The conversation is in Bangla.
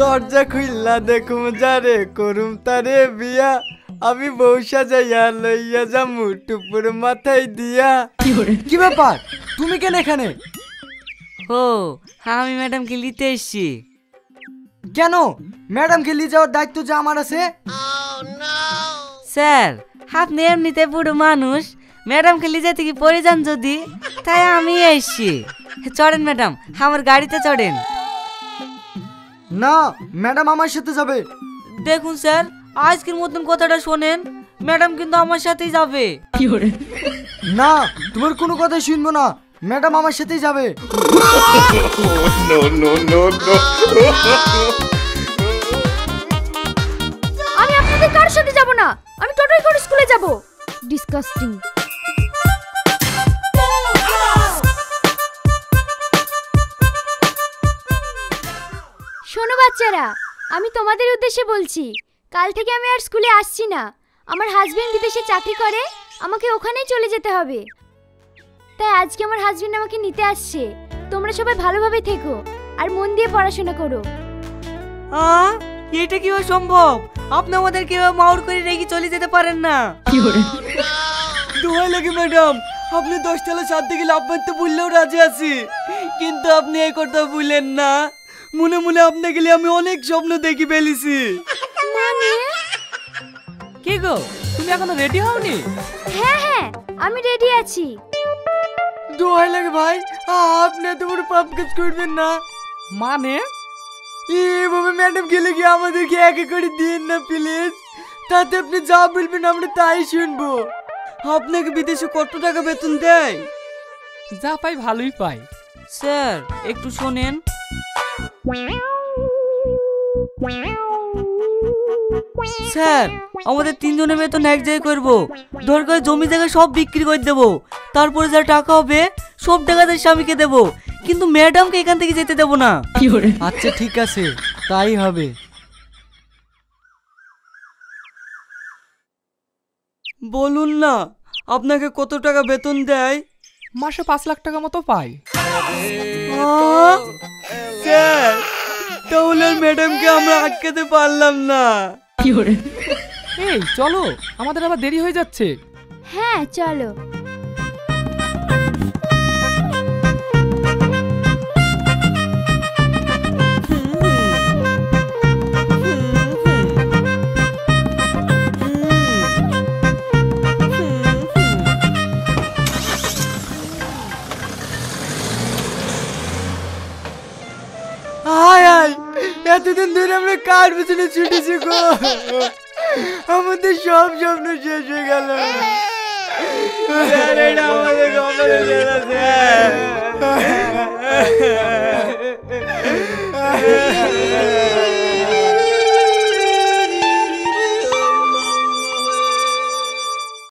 দরজা খুললা দেখুম যারে করুম তারে বিয়া, আমি বউ সাজাইয়া লইয়া যামু টুপুর মাথায় দিয়া। কি ব্যাপার, তুমি কেন এখানে? ও আমি ম্যাডামকে নিতে এসছি। কেন? ম্যাডামকে নিয়ে যাওয়ার দায়িত্ব যে আমার আছে। স্যার আপনি এমনিতে বুড়ো মানুষ, ম্যাডামকে নিয়ে যেতে কি পড়ে যান যদি, তাই আমি এসছি। চড়েন ম্যাডাম, আমার গাড়িতে চড়েন। না, ম্যাডাম আমার সাথে যাবে। দেখুন স্যার, আজকের মতন কথাটা শোনেন, ম্যাডাম কিন্তু আমার সাথেই যাবে। না, তোমার কোনো কথা শুনবো না, ম্যাডাম আমার সাথেই যাবে। আমি আপনাদের কারোর সাথে যাব না, আমি টোটোয় করে স্কুলে যাব। ডিসকাস্টিং। শোনো বাচ্চারা, আমি তোমাদের উদ্দেশ্যে বলছি, কাল থেকে আমি আর স্কুলে আসছি না। আমার হাজবেন্ড বিদেশে চাকরি করে, আমাকে ওখানেই চলে যেতে হবে। তাই আজকে আমার হাজবেন্ড আমাকে নিতে আসছে। তোমরা সবাই ভালোভাবে থেকো আর মন দিয়ে পড়াশোনা করো। এটা কিভাবে সম্ভব? আপনি আমাদের কিভাবে মাউর করে রেখে চলে যেতে পারেন না? দোহাই লাগে ম্যাডাম, আপনি 10 তলা ছাদ থেকে লাফ মারতে বললেও রাজি আছি, কিন্তু আপনি এই কথা বললেন না। মনে মনে আপনাকে নিয়ে আমি অনেক স্বপ্ন দেখি ফেলেছি। কি গো, তুমি এখনো রেডি হওনি? হ্যাঁ হ্যাঁ, আমি রেডি আছি। দোহাই লাগে ভাই, আপনি এত বড় পাপ কাজ করবেন না। মানে এভাবে ম্যাডাম গেলে গিয়ে আমাদেরকে একে করে দিন না প্লিজ, তাতে আপনি যা বলবেন আমরা তাই শুনবো। আপনাকে বিদেশে কত টাকা বেতন দেয়? যা পাই ভালোই পাই। স্যার একটু শোনেন। স্যার আমাদের 3 জনের বেতন এক জায়গায় করবো, দরকার জমি জায়গা সব বিক্রি করে দেবো, তারপরে যা টাকা হবে সব টাকা তার স্বামীকে দেবো, কিন্তু ম্যাডামকে এখান থেকে যেতে দেবো না। আচ্ছা ঠিক আছে, তাই হবে। বলুন না, আপনাকে কত টাকা বেতন দেয়? মাসে 5 লাখ টাকা মতো পাই। স্যার তাহলে ম্যাডামকে আমরা আটকাতে পারলাম না। এই চলো, আমাদের আবার দেরি হয়ে যাচ্ছে। হ্যাঁ চলো। এতদিন ধরে আমরা কার পিছনে ছুটেছি গো, আমাদের সব স্বপ্ন শেষ হয়ে গেল। আমাদের